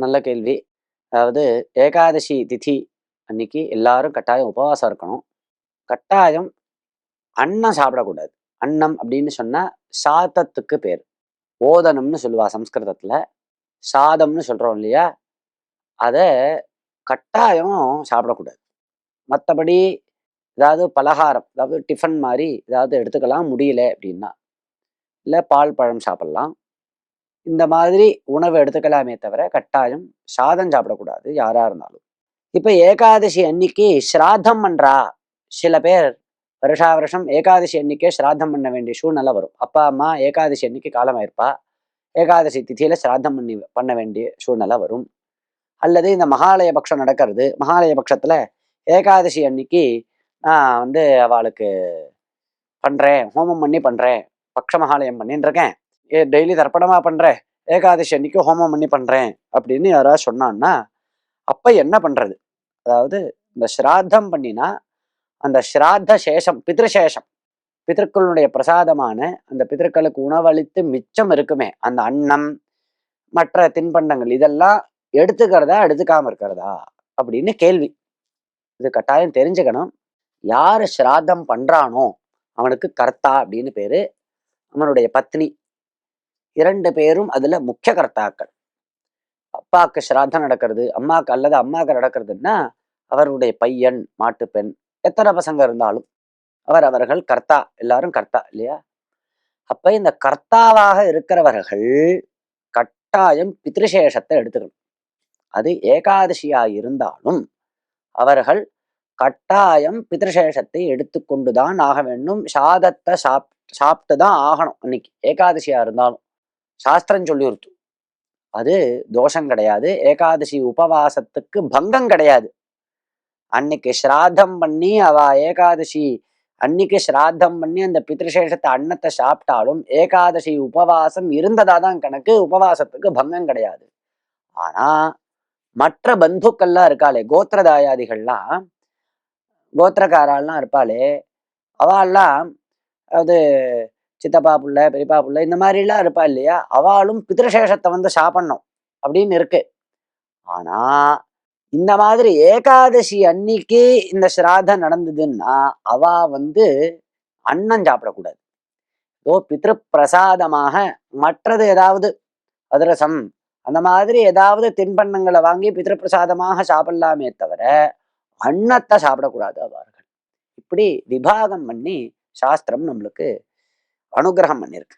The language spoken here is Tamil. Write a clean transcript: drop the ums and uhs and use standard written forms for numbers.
நல்ல கேள்வி. அதாவது ஏகாதசி திதி அன்னைக்கு எல்லாரும் கட்டாயம் உபவாசம் இருக்கணும். கட்டாயம் அன்னம் சாப்பிடக்கூடாது. அன்னம் அப்படின்னு சொன்னா சாதத்துக்கு பேர். ஓதனம்னு சொல்லுவா சம்ஸ்கிருதத்துல. சாதம்னு சொல்றோம் இல்லையா? அத கட்டாயம் சாப்பிடக்கூடாது. மத்தபடி ஏதாவது பலகாரம், அதாவது டிஃபன் மாரி ஏதாவது எடுத்துக்கலாம் முடியல அப்படின்னா. இல்ல பால், பழம் சாப்பிடலாம். இந்த மாதிரி உணவு எடுத்துக்கலாமே தவிர, கட்டாயம் சாதம் சாப்பிடக்கூடாது யாரா இருந்தாலும். இப்ப ஏகாதசி அன்னைக்கு ஸ்ராத்தம் பண்றா. சில பேர் வருஷா வருஷம் ஏகாதசி அன்னைக்கே ஸ்ராத்தம் பண்ண வேண்டிய சூழ்நிலை வரும். அப்பா, அம்மா ஏகாதசி அன்னைக்கு காலமாயிருப்பா. ஏகாதசி திதியில ஸ்ராத்தம் பண்ண வேண்டிய சூழ்நிலை வரும். அல்லது இந்த மகாலய பட்சம் நடக்கிறது. மகாலய பட்சத்துல ஏகாதசி அன்னைக்கு நான் அவளுக்கு பண்றேன், ஹோமம் பண்ணி பண்றேன், பக்ஷ மகாலயம் பண்ணின்னு இருக்கேன். டெய்லி தர்ப்பணமா பண்றேன், ஏகாதசி அன்னைக்கு ஹோமம் பண்ணி பண்றேன் அப்படின்னு யாராவது சொன்னான்னா, அப்ப என்ன பண்றது? அதாவது இந்த ஸ்ராத்தம் பண்ணினா அந்த ஸ்ராத்த சேஷம், பித்ருசேஷம், பிதர்களுடைய பிரசாதமான அந்த பிதர்களுக்கு உணவளித்து மிச்சம் இருக்குமே அந்த அன்னம், மற்ற தின்பண்டங்கள் இதெல்லாம் எடுத்துக்கிறதா எடுத்துக்காம இருக்கிறதா அப்படின்னு கேள்வி. இது கட்டாயம் தெரிஞ்சுக்கணும். யாரு ஸ்ராத்தம் பண்றானோ அவனுக்கு கர்த்தா அப்படின்னு பேரு. அவனுடைய பத்னி 2 பேரும் அதுல முக்கிய கர்த்தாக்கள். அப்பாவுக்கு ஸ்ராத்தம் நடக்கிறது, அம்மாவுக்கு அல்லது அம்மாவுக்கு நடக்கிறதுன்னா அவருடைய பையன், மாட்டு பெண், எத்தனை பசங்க இருந்தாலும் அவர்கள் கர்த்தா, எல்லாரும் கர்த்தா இல்லையா? அப்ப இந்த கர்த்தாவாக இருக்கிறவர்கள் கட்டாயம் பித்ருசேஷத்தை எடுத்துக்கணும். அது ஏகாதசியா இருந்தாலும் அவர்கள் கட்டாயம் பித்ருசேஷத்தை எடுத்துக்கொண்டுதான் ஆக வேண்டும். சாதத்தை சாப்பிட்டுதான் ஆகணும். அன்னைக்கு ஏகாதசியா இருந்தாலும் சாஸ்திரம் சொல்லிருத்து. அது தோஷம் கிடையாது. ஏகாதசி உபவாசத்துக்கு பங்கம் கிடையாது. அன்னைக்கு ஸ்ராத்தம் பண்ணி அவ ஏகாதசி அன்னைக்கு ஸ்ராத்தம் பண்ணி அந்த பித்ருசேஷத்தை அன்னத்தை சாப்பிட்டாலும் ஏகாதசி உபவாசம் இருந்ததாதான் கணக்கு. உபவாசத்துக்கு பங்கம் கிடையாது. ஆனா மற்ற பந்துக்கள்லாம் இருக்காளே, கோத்திரதாயாதிகள்லாம், கோத்திரக்காரெல்லாம் இருப்பாளே, அவெல்லாம் அதாவது சித்தப்பா புள்ள, பெரியப்பா புள்ள இந்த மாதிரிலாம் இருப்பா இல்லையா? அவளும் பித்ருசேஷத்தை சாப்பிடணும் அப்படின்னு இருக்கு. ஆனா இந்த மாதிரி ஏகாதசி அன்னைக்கு இந்த சிராதம் நடந்ததுன்னா அவ அன்னம் சாப்பிடக்கூடாது. ஏதோ பித்ரு பிரசாதமாக மற்றது ஏதாவது அதிரசம் அந்த மாதிரி ஏதாவது தின்பண்டங்களை வாங்கி பித்ரு பிரசாதமாக சாப்பிடலாமே தவிர அன்னத்தை சாப்பிடக்கூடாது அவர்கள். இப்படி விபாகம் பண்ணி சாஸ்திரம் நம்மளுக்கு அனுகிரகம் பண்ணியிருக்கு.